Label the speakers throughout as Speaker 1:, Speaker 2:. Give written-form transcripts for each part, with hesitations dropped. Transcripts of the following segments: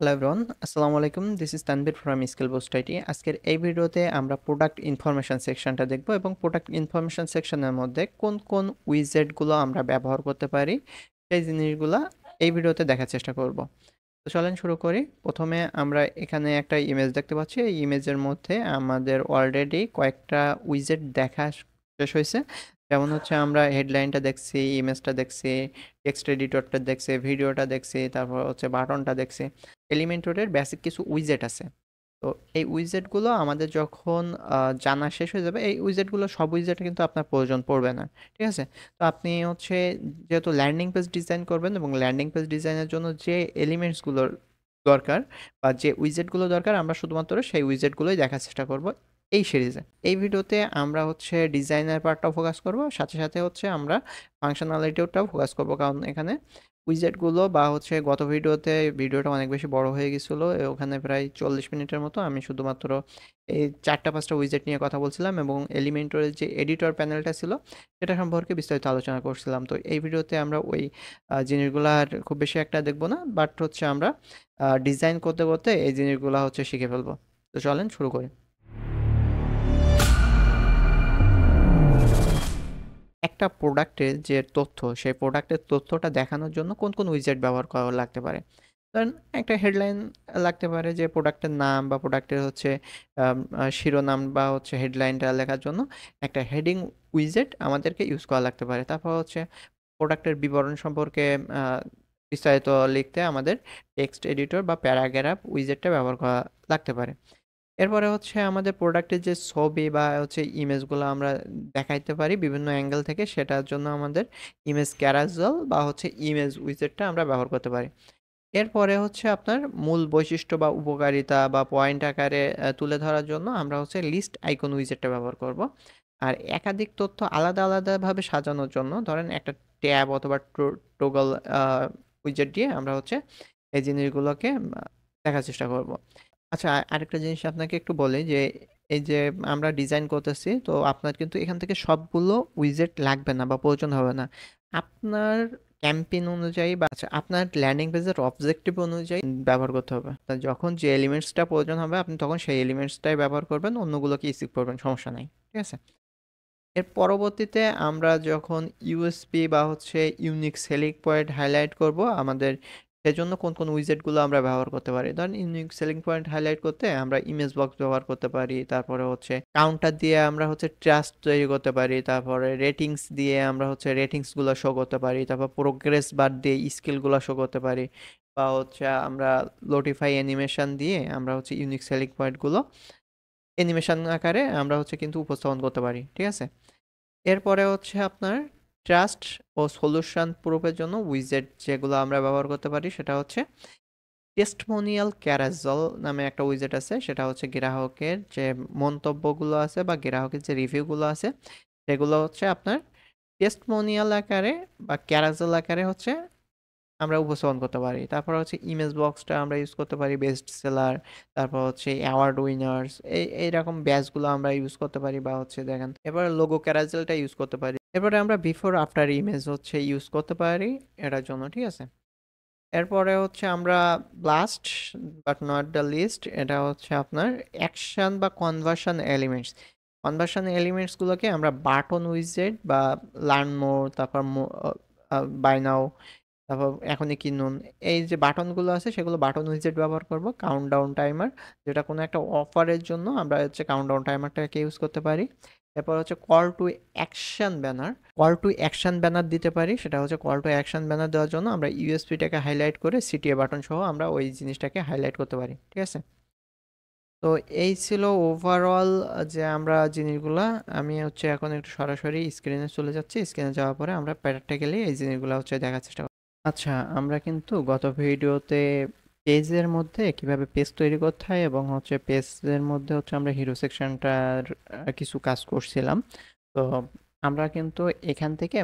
Speaker 1: Hello everyone, আসসালামু আলাইকুম। This is Tanvir from skill boost IT. আজকের এই ভিডিওতে আমরা প্রোডাক্ট ইনফরমেশন সেকশনটা দেখব এবং প্রোডাক্ট ইনফরমেশন সেকশনের মধ্যে কোন কোন উইজেটগুলো আমরা ব্যবহার করতে পারি সেই জিনিসগুলা এই ভিডিওতে দেখার চেষ্টা করব। তো চলেন শুরু করি। প্রথমে আমরা এখানে একটা ইমেজ দেখতে পাচ্ছি। এই ইমেজের মধ্যে আমাদের অলরেডি কয়েকটা উইজেট দেখা শেষ হয়েছে। যেমন হচ্ছে আমরা হেডলাইনটা দেখছি, ইমেজটা দেখছি, টেক্সট এডিটরটা দেখছি, ভিডিওটা দেখছি, তারপর হচ্ছে বাটনটা দেখছি। এলিমেন্টরের বেসিক কিছু উইজেট আছে। তো এই উইজেটগুলো আমাদের যখন জানা শেষ হয়ে যাবে, এই উইজেটগুলো সব উইজেট কিন্তু আপনার প্রয়োজন পড়বে না। ঠিক আছে? তো আপনি হচ্ছে যেহেতু ল্যান্ডিং পেজ ডিজাইন করবেন এবং ল্যান্ডিং পেজ ডিজাইনের জন্য যে এলিমেন্টসগুলোর দরকার বা যে উইজেটগুলো দরকার, আমরা শুধুমাত্র সেই উইজেটগুলোই দেখার চেষ্টা করব এই সিরিজে। এই ভিডিওতে আমরা হচ্ছে ডিজাইনের পার্টটাও ফোকাস করব, সাথে সাথে হচ্ছে আমরা ফাংশনালিটিটাও ফোকাস করব, কারণ এখানে উইজেটগুলো বা হচ্ছে গত ভিডিওটা অনেক বেশি বড় হয়ে গেছিলো, ওখানে প্রায় 40 মিনিটের মতো আমি শুধুমাত্র এই 4টা 5টা উইজেট নিয়ে কথা বলছিলাম এবং এলিমেন্টরের যে এডিটর প্যানেলটা ছিল সেটা সম্পর্কে বিস্তারিত আলোচনা করছিলাম। তো এই ভিডিওতে আমরা ওই জিনিসগুলো আর খুব বেশি একটা দেখবো না, বাট হচ্ছে আমরা ডিজাইন করতে করতে এই জিনিসগুলো হচ্ছে শিখে ফেলবো। তো চলেন শুরু করি। একটা প্রোডাক্টের যে তথ্য, সেই প্রোডাক্টের তথ্যটা দেখানোর জন্য কোন কোন উইজেট ব্যবহার করা লাগতে পারে? ধরেন একটা হেডলাইন লাগতে পারে, যে প্রোডাক্টের নাম বা প্রোডাক্টের হচ্ছে শিরোনাম বা হচ্ছে হেডলাইনটা লেখার জন্য একটা হেডিং উইজেট আমাদেরকে ইউজ করা লাগতে পারে। তারপর হচ্ছে প্রোডাক্টের বিবরণ সম্পর্কে আ বিস্তারিত লিখতে আমাদের টেক্সট এডিটর বা প্যারাগ্রাফ উইজেটটা ব্যবহার করা লাগতে পারে। এরপরে হচ্ছে আমাদের প্রোডাক্টের যে ছবি বা হচ্ছে ইমেজগুলো আমরা দেখাইতে পারি বিভিন্ন অ্যাঙ্গেল থেকে, সেটার জন্য আমাদের ইমেজ ক্যারাজেল বা হচ্ছে ইমেজ উইজেটটা আমরা ব্যবহার করতে পারি। এরপরে হচ্ছে আপনার মূল বৈশিষ্ট্য বা উপকারিতা বা পয়েন্ট আকারে তুলে ধরার জন্য আমরা হচ্ছে লিস্ট আইকন উইজেটটা ব্যবহার করব। আর একাধিক তথ্য আলাদা আলাদাভাবে সাজানোর জন্য ধরেন একটা ট্যাব অথবা টগল উইজেট দিয়ে আমরা হচ্ছে এই জিনিসগুলোকে দেখার চেষ্টা করব। আচ্ছা, আরেকটা জিনিস আপনাকে একটু বলি যে এই যে আমরা ডিজাইন করতেছি, তো আপনার কিন্তু এখান থেকে সবগুলো উইজেট লাগবে না বা প্রয়োজন হবে না। আপনার ক্যাম্পেইন অনুযায়ী বা আচ্ছা আপনার ল্যান্ডিং পেজের অবজেক্টিভ অনুযায়ী ব্যবহার করতে হবে। তা যখন যে এলিমেন্টসটা প্রয়োজন হবে আপনি তখন সেই এলিমেন্টসটাই ব্যবহার করবেন, অন্যগুলোকে স্কিপ করবেন, সমস্যা নাই। ঠিক আছে? এর পরবর্তীতে আমরা যখন ইউএসপি বা হচ্ছে ইউনিক সেলিং পয়েন্ট হাইলাইট করব আমাদের, সেজন্য কোন কোন উইজেটগুলো আমরা ব্যবহার করতে পারি? ধরেন ইউনিক সেলিং পয়েন্ট হাইলাইট করতে আমরা ইমেজ বক্স ব্যবহার করতে পারি, তারপরে হচ্ছে কাউন্টার দিয়ে আমরা হচ্ছে ট্রাস্ট তৈরি করতে পারি, তারপরে রেটিংস দিয়ে আমরা হচ্ছে রেটিংসগুলো শো করতে পারি, তারপর প্রোগ্রেস বার দিয়ে স্কিলগুলো শো করতে পারি, বা হচ্ছে আমরা লোটিফাই অ্যানিমেশন দিয়ে আমরা হচ্ছে ইউনিক সেলিং পয়েন্টগুলো অ্যানিমেশন আকারে আমরা হচ্ছে কিন্তু উপস্থাপন করতে পারি। ঠিক আছে? এরপরে হচ্ছে আপনার ট্রাস্ট ও সলিউশন প্রুফের জন্য উইজেট যেগুলো আমরা ব্যবহার করতে পারি সেটা হচ্ছে টেস্টমোনিয়াল ক্যারাজল নামে একটা উইজেট আছে। সেটা হচ্ছে গ্রাহকের যে মন্তব্যগুলো আছে বা গ্রাহকের যে রিভিউগুলো আছে সেগুলো হচ্ছে আপনার টেস্টমোনিয়াল আকারে বা ক্যারাজল আকারে হচ্ছে আমরা উপস্থাপন করতে পারি। তারপর হচ্ছে ইমেজ বক্সটা আমরা ইউজ করতে পারি বেস্ট সেলার, তারপর হচ্ছে অ্যাওয়ার্ড উইনার্স, এইরকম ব্যাচগুলো আমরা ইউজ করতে পারি, বা হচ্ছে দেখেন এবারে লোগো ক্যারাজেলটা ইউজ করতে পারি। এরপরে আমরা বিফোর আফটার ইমেজ হচ্ছে ইউজ করতে পারি এটার জন্য। ঠিক আছে? এরপরে হচ্ছে আমরা last but not the least, এটা হচ্ছে আপনার অ্যাকশন বা কনভার্সন এলিমেন্টস। কনভার্সন এলিমেন্টসগুলোকে আমরা বাটন উইজেট বা লার্ন মোর, তারপর বাই নাও, তারপর এখনই কিনুন, এই যে বাটনগুলো আছে সেগুলো বাটন উইজেট ব্যবহার করব। কাউন্টডাউন টাইমার, যেটা কোনো একটা অফারের জন্য আমরা হচ্ছে কাউন্টডাউন টাইমারটাকে ইউজ করতে পারি। এরপর হচ্ছে call to action banner, call to action banner দিতে পারি। সেটা হচ্ছে কল টু অ্যাকশন ব্যানার দেওয়ার জন্য আমরা ইউএসপিটাকে হাইলাইট করে সিটিএ বাটন সহ আমরা ওই জিনিসটাকে হাইলাইট করতে পারি। ঠিক আছে? তো এই ছিল ওভারঅল যে আমরা জিনিসগুলা, আমি হচ্ছে এখন একটু সরাসরি স্ক্রিনে চলে যাচ্ছি। স্ক্রিনে যাওয়ার পরে আমরা প্র্যাকটিক্যালি এই জিনিসগুলো হচ্ছে দেখার চেষ্টা করব। আচ্ছা, আমরা কিন্তু গত ভিডিওতে পেজের মধ্যে কিভাবে পেজ তৈরি করতে হয় এবং হচ্ছে পেজের মধ্যে হচ্ছে আমরা হিরো সেকশনটার কিছু কাজ করছিলাম। তো আমরা কিন্তু এখান থেকে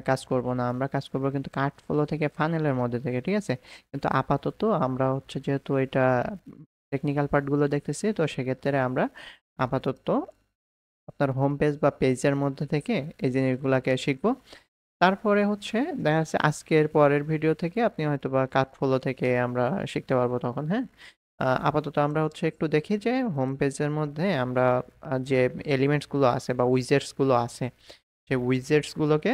Speaker 1: কাজ করব না, আমরা কাজ করব কিন্তু কার্ট ফ্লো থেকে ফানেলের মধ্যে থেকে। ঠিক আছে? কিন্তু আপাতত আমরা হচ্ছে যেহেতু এটা টেকনিক্যাল পার্টগুলো দেখতেছি, তো সেক্ষেত্রে আমরা আপাতত আপনার হোম পেজ বা পেজের মধ্যে থেকে এই জিনিসগুলোকে শিখব। তারপরে হচ্ছে দেখা যাচ্ছে আজকের পরের ভিডিও থেকে আপনি হয়তোবা কার্ডফ্লো থেকে আমরা শিখতে পারবো তখন, হ্যাঁ? আপাতত আমরা হচ্ছে একটু দেখি যে হোম পেজের মধ্যে আমরা যে এলিমেন্টস গুলো আছে বা উইজেটস গুলো আছে, সেই উইজেটস গুলোকে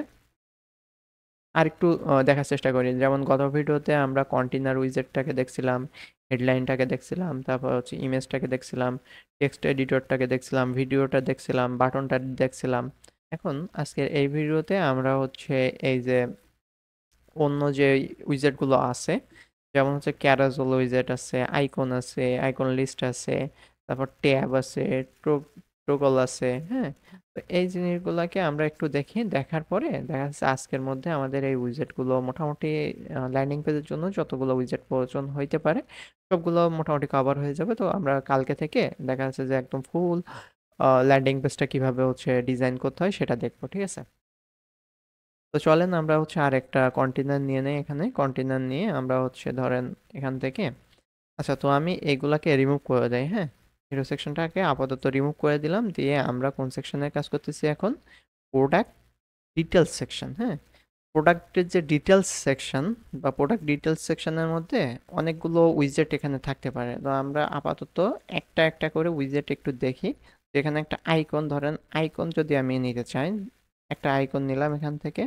Speaker 1: আরেকটু দেখার চেষ্টা করি। যেমন গত ভিডিওতে আমরা কন্টেইনার উইজেটটাকে দেখছিলাম, হেডলাইনটাকে দেখছিলাম, তারপর হচ্ছে ইমেজটাকে দেখছিলাম, টেক্সট এডিটরটাকে দেখছিলাম, ভিডিওটা দেখছিলাম, বাটনটা দেখছিলাম। এখন আজকের এই ভিডিওতে আমরা হচ্ছে এই যে অন্য যে উইজেট গুলো আছে, যেমন হচ্ছে ক্যারাজল উইজেট আছে, আইকন আছে, আইকন লিস্ট আছে, তারপর ট্যাব আছে, টোগল আছে, হ্যাঁ? তো এই জিনিসগুলোকে আমরা একটু দেখি, দেখার পরে দেখা যাচ্ছে আজকের মধ্যে আমাদের এই উইজেট গুলো মোটামুটি ল্যান্ডিং পেজের জন্য যতগুলো উইজেট প্রয়োজন হইতে পারে সবগুলো মোটামুটি কভার হয়ে যাবে। তো আমরা কালকে থেকে দেখা যাচ্ছে যে একদম ফুল ল্যান্ডিং পেজটা কিভাবে হচ্ছে ডিজাইন করতে হয় সেটা দেখবো, ঠিক আছে? তো চলেন আমরা হচ্ছে আরেকটা কন্টেনার নিয়ে নেই। এখানে কন্টেনার নিয়ে আমরা হচ্ছে ধরেন এখান থেকে, আচ্ছা তো আমি এগুলাকে রিমুভ করে দেই, হ্যাঁ? হিরো সেকশনটাকে আপাতত রিমুভ করে দিলাম, দিয়ে আমরা কোন সেকশনের কাজ করতেছি এখন? প্রোডাক্ট ডিটেলস সেকশন, হ্যাঁ? প্রোডাক্টের যে ডিটেলস সেকশন বা প্রোডাক্ট ডিটেলস সেকশনের মধ্যে অনেকগুলো উইজেট এখানে থাকতে পারে। তো আমরা আপাতত একটা একটা করে উইজেট একটু দেখি। যেখানে একটা আইকন, ধরেন আইকন যদি আমি নিতে চাই, একটা আইকন নিলাম এখান থেকে,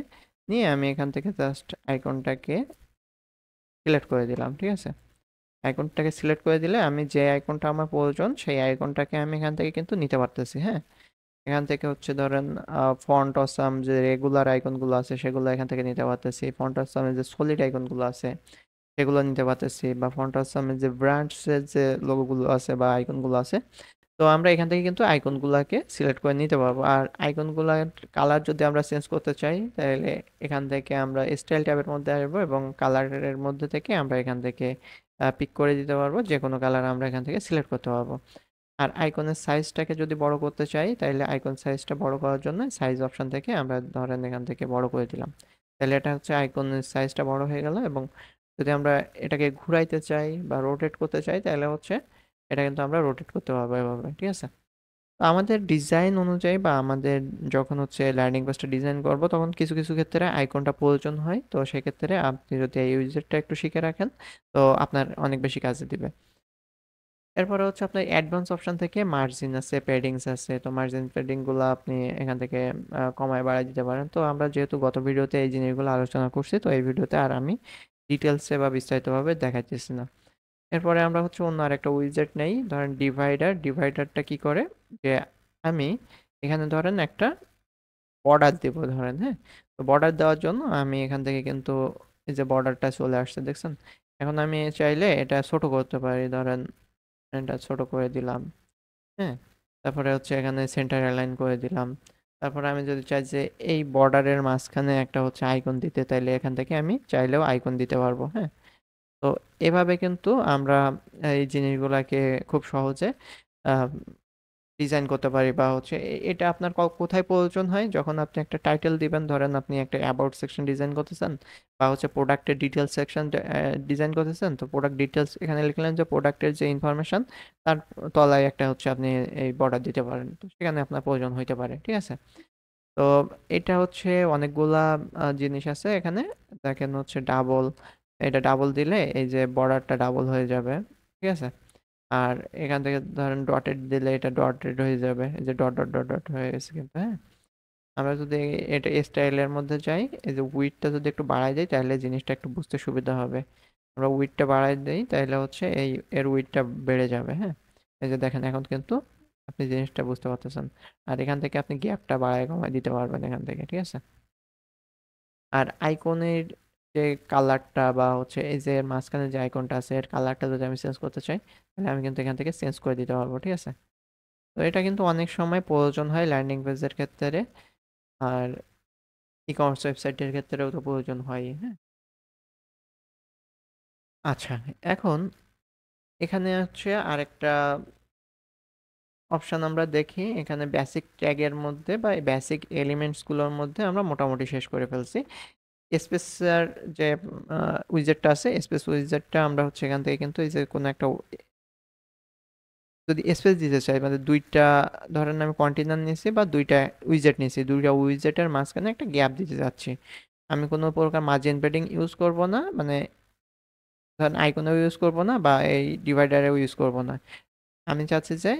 Speaker 1: নিয়ে আমি এখান থেকে জাস্ট আইকনটাকে সিলেক্ট করে দিলাম, ঠিক আছে? আইকনটাকে সিলেক্ট করে দিলে আমি যে আইকনটা আমার প্রয়োজন সেই আইকনটাকে আমি এখান থেকে কিন্তু নিতে পারতেছি, হ্যাঁ? এখান থেকে হচ্ছে ধরেন ফন্ট অসাম যে রেগুলার আইকনগুলো আছে সেগুলো এখান থেকে নিতে পারতেছি, ফন্ট অসামের যে সলিড আইকনগুলো আছে সেগুলো নিতে পারতেছি, বা ফন্ট অসামের যে ব্র্যান্ডসের যে লোগোগুলো আছে বা আইকনগুলো আছে। তো আমরা এখান থেকে কিন্তু আইকনগুলোকে সিলেক্ট করে নিতে পারবো। আর আইকনগুলোর কালার যদি আমরা চেঞ্জ করতে চাই তাহলে এখান থেকে আমরা স্টাইল ট্যাবের মধ্যে আসবো এবং কালারের মধ্যে থেকে আমরা এখান থেকে পিক করে দিতে পারবো, যে কোনো কালার আমরা এখান থেকে সিলেক্ট করতে পারবো। আর আইকনের সাইজটাকে যদি বড় করতে চাই তাহলে আইকন সাইজটা বড় করার জন্য সাইজ অপশন থেকে আমরা ধরেন এখান থেকে বড় করে দিলাম, তাহলে এটা হচ্ছে আইকনের সাইজটা বড় হয়ে গেল। এবং যদি আমরা এটাকে ঘুরাইতে চাই বা রোটেট করতে চাই তাহলে হচ্ছে এটা কিন্তু আমরা রোটেট করতে পারবো এভাবে, ঠিক আছে? তো আমাদের ডিজাইন অনুযায়ী বা আমাদের যখন হচ্ছে ল্যান্ডিং পেজটা ডিজাইন করব তখন কিছু কিছু ক্ষেত্রে আইকনটা প্রয়োজন হয়, তো সেক্ষেত্রে আপনি যদি এই ইউজারটা একটু শিখে রাখেন তো আপনার অনেক বেশি কাজে দিবে। এরপরে হচ্ছে আপনার অ্যাডভান্স অপশন থেকে মার্জিন আছে, প্যাডিংস আছে। তো মার্জিন প্যাডিং গুলো আপনি এখান থেকে কমায় বাড়ায় দিতে পারেন। তো আমরা যেহেতু গত ভিডিওতে এই জিনিসগুলো আলোচনা করছি, তো এই ভিডিওতে আর আমি ডিটেলসে বা বিস্তারিতভাবে দেখাইতেছি না। এরপরে আমরা হচ্ছে অন্য আরেকটা উইজেট নেই, ধরেন ডিভাইডার। ডিভাইডারটা কি করে যে আমি এখানে ধরেন একটা বর্ডার দেব ধরেন, হ্যাঁ? তো বর্ডার দেওয়ার জন্য আমি এখান থেকে কিন্তু এই যে বর্ডারটা চলে আসছে দেখছেন? এখন আমি চাইলে এটা ছোট করতে পারি, ধরেন এটা ছোট করে দিলাম, হ্যাঁ? তারপরে হচ্ছে এখানে সেন্টার অ্যালাইন করে দিলাম। তারপরে আমি যদি চাই যে এই বর্ডারের মাঝখানে একটা হচ্ছে আইকন দিতে, তাইলে এখান থেকে আমি চাইলেও আইকন দিতে পারবো, হ্যাঁ? তো এভাবে কিন্তু আমরা এই জিনিসগুলাকে খুব সহজে আহ, ডিজাইন করতে পারি। বা হচ্ছে এটা আপনার কোথায় প্রয়োজন হয়, যখন আপনি একটা টাইটেল দিবেন, ধরেন আপনি একটা অ্যাবাউট সেকশন ডিজাইন করতেছেন বা হচ্ছে প্রোডাক্টের ডিটেলস সেকশন ডিজাইন করতেছেন। তো প্রোডাক্ট ডিটেলস এখানে লিখলেন যে প্রোডাক্টের যে ইনফরমেশন, তার তলায় একটা হচ্ছে আপনি এই বর্ডার দিতে পারেন, তো সেখানে আপনার প্রয়োজন হইতে পারে, ঠিক আছে? তো এটা হচ্ছে অনেকগুলা জিনিস আছে এখানে। দেখেন হচ্ছে ডাবল, এটা ডাবল দিলে এই যে বর্ডারটা ডাবল হয়ে যাবে, ঠিক আছে? আর এখান থেকে ধরেন ডটেড দিলে এটা ডটেড হয়ে যাবে, এই যে ডট ডট ডট ডট হয়ে গেছে কিন্তু, হ্যাঁ? আমরা যদি এটা স্টাইলের মধ্যে যাই, এই যে উইডথটা যদি একটু বাড়াই দেই তাহলে জিনিসটা একটু বুঝতে সুবিধা হবে। আমরা উইডথটা বাড়াই দেই তাহলে হচ্ছে এই এর উইডথটা বেড়ে যাবে, হ্যাঁ? এই যে দেখেন এখন কিন্তু আপনি জিনিসটা বুঝতে পারতেছেন। আর এখান থেকে আপনি গ্যাপটা বাড়ায় কমায় দিতে পারবেন এখান থেকে, ঠিক আছে? আর আইকনের যে কালারটা বা হচ্ছে এই যে মাঝখানে যে আইকনটা আছে এর কালারটা যদি আমি চেঞ্জ করতে চাই তাহলে আমি কিন্তু এখান থেকে চেঞ্জ করে দিতে পারবো, ঠিক আছে? তো এটা কিন্তু অনেক সময় প্রয়োজন হয় ল্যান্ডিং পেজের ক্ষেত্রে, আর ই কমার্স ওয়েবসাইটের ক্ষেত্রেও তো প্রয়োজন হয়, হ্যাঁ? আচ্ছা, এখন এখানে হচ্ছে আরেকটা অপশন আমরা দেখি। এখানে বেসিক ট্যাগের মধ্যে বা বেসিক এলিমেন্টসগুলোর মধ্যে আমরা মোটামুটি শেষ করে ফেলছি। স্পেসের যে উইজেটটা আছে, স্পেস উইজেটটা আমরা হচ্ছে এখান থেকে কিন্তু এই যে কোনো একটা যদি স্পেস দিতে চাই, মানে দুইটা ধরেন আমি কন্টেনার নিয়েছি বা দুইটা উইজেট নিয়েছি, দুইটা উইজেটের মাঝখানে একটা গ্যাপ দিতে যাচ্ছি, আমি কোনো প্রকার মার্জিন প্যাডিং ইউজ করব না, মানে ধরেন আইকনেও ইউজ করব না বা এই ডিভাইডারেও ইউজ করব না। আমি চাচ্ছি যে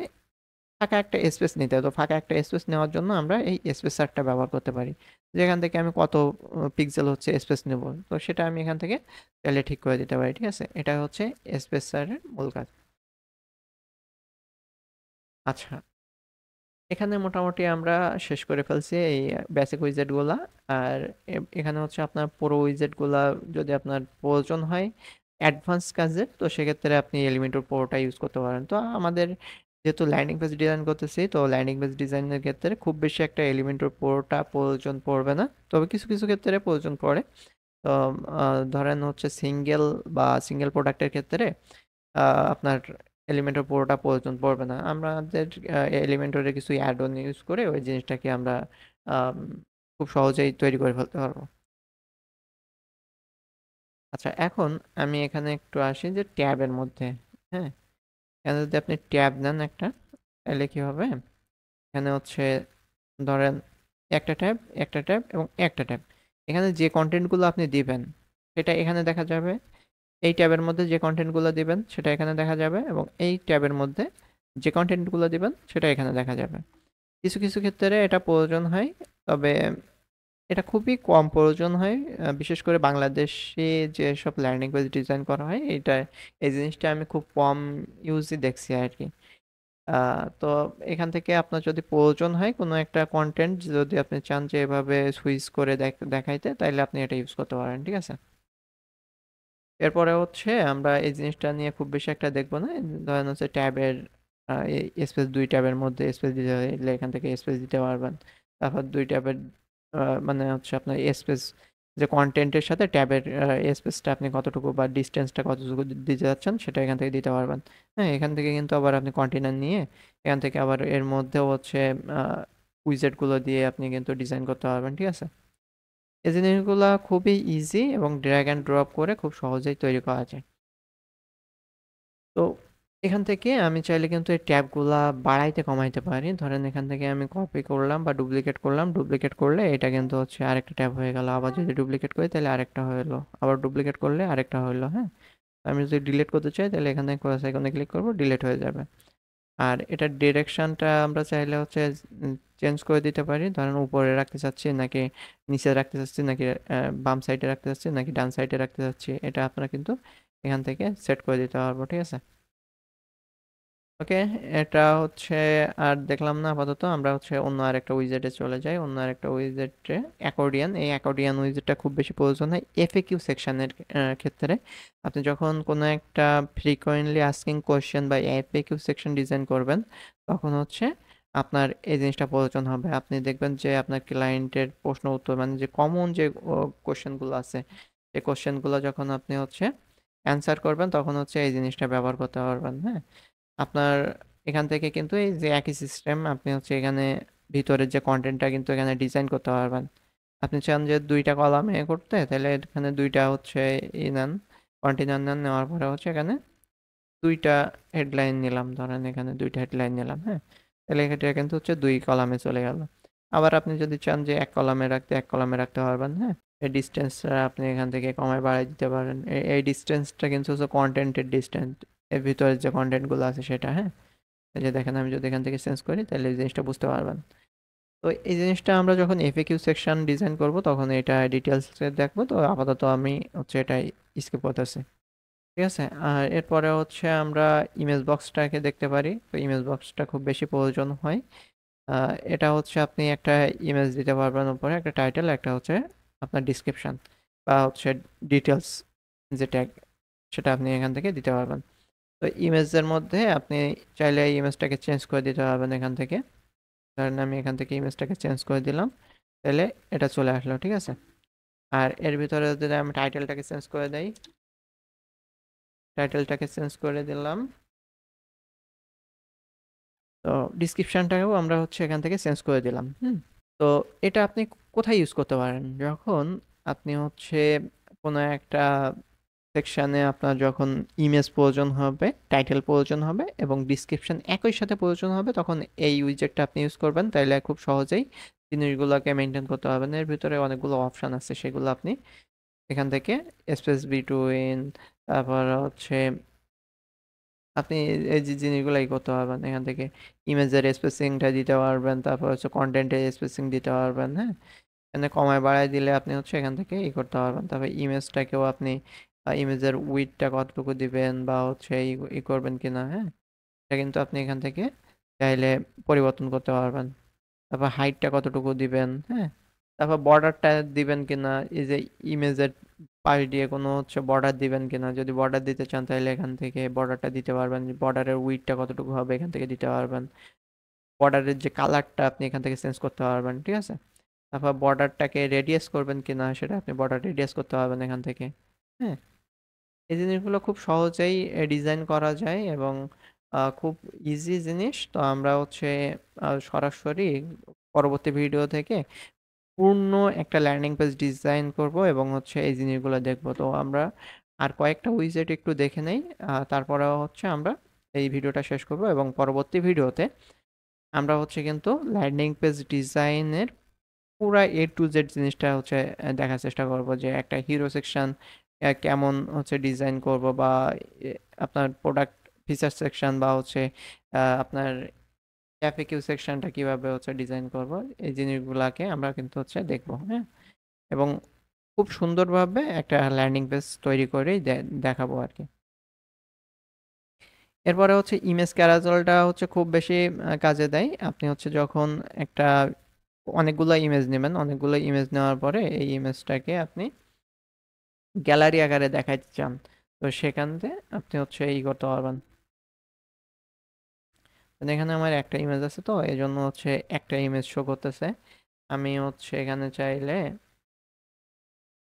Speaker 1: ফাঁকা একটা স্পেস নিতে। তো ফাঁকা একটা স্পেস নেওয়ার জন্য আমরা এই স্পেসারটা ব্যবহার করতে পারি, যেখান থেকে আমি কত পিক্সেল হচ্ছে স্পেস নেব, তো সেটা আমি এখান থেকে চাইলে ঠিক করে দিতে পারি। ঠিক আছে, এটা হচ্ছে স্পেসারের মূল কাজ। আচ্ছা, এখানে মোটামুটি আমরা শেষ করে ফেলছি এই বেসিক উইজেটগুলা। আর এখানে হচ্ছে আপনার পুরো উইজেটগুলা যদি আপনার প্রয়োজন হয় অ্যাডভান্স কাজের, তো সেক্ষেত্রে আপনি এলিমেন্টর পুরোটা ইউজ করতে পারেন। তো আমাদের যেহেতু ল্যান্ডিং পেজ ডিজাইন করতেছি, তো ল্যান্ডিং পেজ ডিজাইনের ক্ষেত্রে খুব বেশি একটা এলিমেন্টর পুরোটা প্রয়োজন পড়বে না, তবে কিছু কিছু ক্ষেত্রে প্রয়োজন পড়ে। তো ধরেন হচ্ছে সিঙ্গেল প্রোডাক্টের ক্ষেত্রে আপনার এলিমেন্টর পুরোটা প্রয়োজন পড়বে না। আমাদের এলিমেন্টরের কিছু অ্যাড অন ইউজ করে ওই জিনিসটাকে আমরা আম, খুব সহজেই তৈরি করে ফেলতে পারবো। আচ্ছা, এখন আমি এখানে একটু আসি যে ট্যাবের মধ্যে। হ্যাঁ, এখানে যদি আপনি ট্যাব নেন একটা, তাহলে কি হবে, এখানে হচ্ছে ধরেন একটা ট্যাব, একটা ট্যাব এবং একটা ট্যাব। এখানে যে কন্টেন্টগুলো আপনি দিবেন সেটা এখানে দেখা যাবে, এই ট্যাবের মধ্যে যে কন্টেন্টগুলো দিবেন সেটা এখানে দেখা যাবে, এবং এই ট্যাবের মধ্যে যে কন্টেন্টগুলো দিবেন সেটা এখানে দেখা যাবে। কিছু কিছু ক্ষেত্রে এটা প্রয়োজন হয়, তবে এটা খুবই কম প্রয়োজন হয়। বিশেষ করে বাংলাদেশে যেসব ল্যান্ডিং পেজ ডিজাইন করা হয়, এই জিনিসটা আমি খুব কম ইউজই দেখছি আর কি। তো এখান থেকে আপনার যদি প্রয়োজন হয় কোনো একটা কন্টেন্ট, যদি আপনি চান যে এভাবে সুইচ করে দেখাইতে, তাইলে আপনি এটা ইউজ করতে পারেন। ঠিক আছে, এরপরে হচ্ছে আমরা এই জিনিসটা নিয়ে খুব বেশি একটা দেখবো না। ধরেন হচ্ছে ট্যাবের স্পেস, দুই ট্যাবের মধ্যে স্পেস দিতে হলে এখান থেকে স্পেস দিতে পারবেন। তারপর দুই ট্যাবের মানে হচ্ছে আপনার স্পেস, যে কন্টেন্টের সাথে ট্যাবের স্পেসটা আপনি কতটুকু বা ডিস্টেন্সটা কতটুকু দিতে যাচ্ছেন সেটা এখান থেকে দিতে পারবেন। হ্যাঁ, এখান থেকে কিন্তু আবার আপনি কন্টেনার নিয়ে এখান থেকে আবার এর মধ্যেও হচ্ছে উইজেটগুলো দিয়ে আপনি কিন্তু ডিজাইন করতে পারবেন। ঠিক আছে, এই জিনিসগুলো খুবই ইজি এবং ড্র্যাগ অ্যান্ড ড্রপ করে খুব সহজেই তৈরি করা যায়। তো এখান থেকে আমি চাইলে কিন্তু এই ট্যাবগুলা বাড়াইতে কমাইতে পারি। ধরেন এখান থেকে আমি কপি করলাম বা ডুপ্লিকেট করলাম, ডুপ্লিকেট করলে এটা কিন্তু হচ্ছে আরেকটা ট্যাব হয়ে গেল, আবার যদি ডুপ্লিকেট করি তাহলে আরেকটা হলো, আবার ডুপ্লিকেট করলে আরেকটা হলো। হ্যাঁ, আমি যদি ডিলিট করতে চাই তাহলে এখানে ক্রস আইকনে ক্লিক করবো, ডিলিট হয়ে যাবে। আর এটার ডিরেকশনটা আমরা চাইলে হচ্ছে চেঞ্জ করে দিতে পারি। ধরেন উপরে রাখতে চাচ্ছি নাকি নিচে রাখতে চাচ্ছি, নাকি বাম সাইডে রাখতে চাচ্ছি নাকি ডান সাইডে রাখতে চাচ্ছি, এটা আপনারা কিন্তু এখান থেকে সেট করে দিতে পারবো। ঠিক আছে, ওকে, এটা হচ্ছে আর দেখলাম না আপাতত। আমরা হচ্ছে অন্য আরেকটা উইজেটে চলে যাই। অন্য আরেকটা উইজেটে অ্যাকর্ডিয়ান, এই অ্যাকর্ডিয়ান উইজেটটা খুব বেশি প্রয়োজন হয় এফএকিউ সেকশনের ক্ষেত্রে। আপনি যখন কোনো একটা ফ্রিকোয়েন্টলি আস্কিং কোয়েশ্চেন বা এফএকিউ সেকশন ডিজাইন করবেন, তখন হচ্ছে আপনার এই জিনিসটা প্রয়োজন হবে। আপনি দেখবেন যে আপনার ক্লায়েন্টের প্রশ্ন উত্তর, মানে যে কমন যে কোয়েশ্চেনগুলো আছে, সেই কোয়েশ্চেনগুলো যখন আপনি হচ্ছে অ্যান্সার করবেন, তখন হচ্ছে এই জিনিসটা ব্যবহার করতে পারবেন। হ্যাঁ, আপনার এখান থেকে কিন্তু এই যে একই সিস্টেম, আপনি হচ্ছে এখানে ভিতরের যে কন্টেন্টটা কিন্তু এখানে ডিজাইন করতে পারবেন। আপনি চান যে দুইটা কলামে করতে, তাহলে এখানে দুইটা হচ্ছে নেন, কন্টেনার নেন, নেওয়ার পরে হচ্ছে এখানে দুইটা হেডলাইন নিলাম, ধরেন এখানে দুইটা হেডলাইন নিলাম। হ্যাঁ, তাহলে এটা কিন্তু হচ্ছে দুই কলামে চলে গেল। আবার আপনি যদি চান যে এক কলামে রাখতে, এক কলামে রাখতে পারবেন। হ্যাঁ, এই ডিস্টেন্সটা আপনি এখান থেকে কমায় বাড়ায় দিতে পারেন। এই ডিস্টেন্সটা কিন্তু হচ্ছে কন্টেন্টের ডিস্টেন্স, এর ভিতরে যে কন্টেন্টগুলো আছে সেটা। হ্যাঁ, এই যে দেখেন, আমি যদি এখান থেকে চেঞ্জ করি তাহলে এই জিনিসটা বুঝতে পারবেন। তো এই জিনিসটা আমরা যখন এফএকিউ সেকশন ডিজাইন করব তখন এটা ডিটেলসে দেখবো। তো আপাতত আমি হচ্ছে এটা স্কিপ করতেছি। ঠিক আছে, আর এরপরে হচ্ছে আমরা ইমেজ বক্সটাকে দেখতে পারি। তো ইমেজ বক্সটা খুব বেশি প্রয়োজন হয়। এটা হচ্ছে আপনি একটা ইমেজ দিতে পারবেন উপরে, একটা টাইটেল, একটা হচ্ছে আপনার ডিসক্রিপশন বা হচ্ছে ডিটেলস যে ট্যাগ, সেটা আপনি এখান থেকে দিতে পারবেন। তো ইমেজের মধ্যে আপনি চাইলে এই ইমেজটাকে চেঞ্জ করে দিতে পারবেন এখান থেকে। ধরেন আমি এখান থেকে ইমেজটাকে চেঞ্জ করে দিলাম, তাহলে এটা চলে আসলো। ঠিক আছে, আর এর ভিতরে যদি আমি টাইটেলটাকে চেঞ্জ করে দেই, টাইটেলটাকে চেঞ্জ করে দিলাম, তো ডিসক্রিপশনটাকেও আমরা হচ্ছে এখান থেকে চেঞ্জ করে দিলাম। তো এটা আপনি কোথায় ইউজ করতে পারেন, যখন আপনি হচ্ছে কোনো একটা সেকশানে আপনার যখন ইমেজ প্রয়োজন হবে, টাইটেল প্রয়োজন হবে এবং ডিসক্রিপশন একই সাথে প্রয়োজন হবে, তখন এই উইজেটটা আপনি ইউজ করবেন, তাইলে খুব সহজেই জিনিসগুলোকে মেনটেন করতে পারবেন। এর ভিতরে অনেকগুলো অপশন আছে, সেগুলো আপনি এখান থেকে স্পেস বিটুইন, তারপর হচ্ছে আপনি এই যে জিনিসগুলো করতে পারবেন এখান থেকে। ইমেজের স্পেসিংটা দিতে পারবেন, তারপর হচ্ছে কন্টেন্টের স্পেসিং দিতে পারবেন। হ্যাঁ, এখানে কমায় বাড়ায় দিলে আপনি হচ্ছে এখান থেকে করতে পারবেন। তারপর ইমেজটাকেও আপনি ইমেজের উইডথটা কতটুকু দিবেন বা হচ্ছে করবেন কিনা। হ্যাঁ, এটা কিন্তু আপনি এখান থেকে চাইলে পরিবর্তন করতে পারবেন। তারপর হাইটটা কতটুকু দিবেন। হ্যাঁ, তারপর বর্ডারটা দিবেন কিনা, এই যে ইমেজের পাশ দিয়ে কোনো হচ্ছে বর্ডার দিবেন কিনা। যদি বর্ডার দিতে চান তাহলে এখান থেকে বর্ডারটা দিতে পারবেন, বর্ডারের উইডথটা কতটুকু হবে এখান থেকে দিতে পারবেন। বর্ডারের যে কালারটা আপনি এখান থেকে চেঞ্জ করতে পারবেন, ঠিক আছে। তারপর বর্ডারটাকে রেডিয়াস করবেন কিনা, সেটা আপনি বর্ডার রেডিয়াস করতে পারবেন এখান থেকে। হ্যাঁ, এই জিনিসগুলো খুব সহজেই ডিজাইন করা যায় এবং খুব ইজি জিনিস। তো আমরা হচ্ছে সরাসরি পরবর্তী ভিডিও থেকে পূর্ণ একটা ল্যান্ডিং পেজ ডিজাইন করব এবং হচ্ছে এই জিনিসগুলো দেখব। তো আমরা আর কয়েকটা উইজেট একটু দেখে নেই, তারপরে হচ্ছে আমরা এই ভিডিওটা শেষ করব এবং পরবর্তী ভিডিওতে আমরা হচ্ছে কিন্তু ল্যান্ডিং পেজ ডিজাইনের পুরা এ টু জেড জিনিসটা হচ্ছে দেখার চেষ্টা করব, যে একটা হিরো সেকশন কেমন হচ্ছে ডিজাইন করব, বা আপনার প্রোডাক্ট ফিচার সেকশন, বা হচ্ছে আপনার এফএকিউ সেকশনটা কিভাবে হচ্ছে ডিজাইন করব। এই জিনিসগুলোকে আমরা কিন্তু হচ্ছে দেখব। হ্যাঁ, এবং খুব সুন্দরভাবে একটা ল্যান্ডিং পেজ তৈরি করেই দেখাবো আর কি। এরপরে হচ্ছে ইমেজ ক্যারাজলটা হচ্ছে খুব বেশি কাজে দেয়। আপনি হচ্ছে যখন একটা অনেকগুলো ইমেজ নেবেন, অনেকগুলো ইমেজ নেওয়ার পরে এই ইমেজটাকে আপনি গ্যালারি আকারে দেখাইতে চান, তো সেখান থেকে আপনি হচ্ছে করতে পারবেন। এখানে আমার একটা ইমেজ আছে, তো এই জন্য হচ্ছে একটা ইমেজ শো করতেছে। আমি হচ্ছে এখানে চাইলে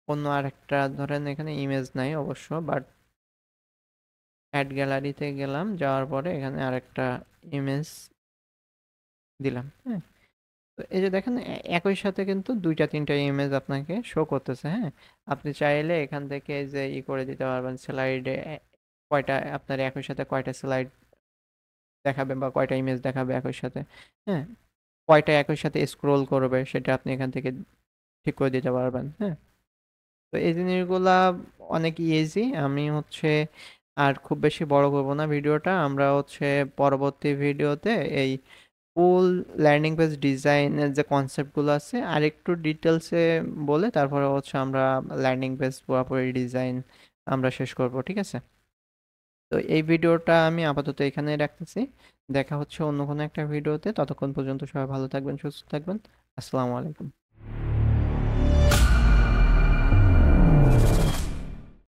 Speaker 1: অন্য আরেকটা, ধরেন এখানে ইমেজ নাই অবশ্য, বাট অ্যাড গ্যালারিতে গেলাম, যাওয়ার পরে এখানে আরেকটা ইমেজ দিলাম। হ্যাঁ, তো এই যে দেখেন একই সাথে কিন্তু দুইটা তিনটা ইমেজ আপনাকে শো করতেছে। হ্যাঁ, আপনি চাইলে এখান থেকে যে করে দিতে পারবেন স্লাইডে কয়টা আপনার একই সাথে কয়টা স্লাইড দেখাবে বা কয়টা ইমেজ দেখাবে একই সাথে। হ্যাঁ, কয়টা একই সাথে স্ক্রোল করবে সেটা আপনি এখান থেকে ঠিক করে দিতে পারবেন। হ্যাঁ, তো এই জিনিসগুলা অনেক ইজি। আমি হচ্ছে আর খুব বেশি বড় করব না ভিডিওটা। আমরা হচ্ছে পরবর্তী ভিডিওতে এই ফুল ল্যান্ডিং পেজ ডিজাইনের যে কনসেপ্টগুলো আছে আরেকটু ডিটেলসে বলে তারপরে হচ্ছে আমরা ল্যান্ডিং পেজ পুরোপুরি ডিজাইন আমরা শেষ করব, ঠিক আছে। তো এই ভিডিওটা আমি আপাতত এখানেই রাখতেছি। দেখা হচ্ছে অন্য কোনো একটা ভিডিওতে। ততক্ষণ পর্যন্ত সবাই ভালো থাকবেন, সুস্থ থাকবেন। আসসালামু আলাইকুম।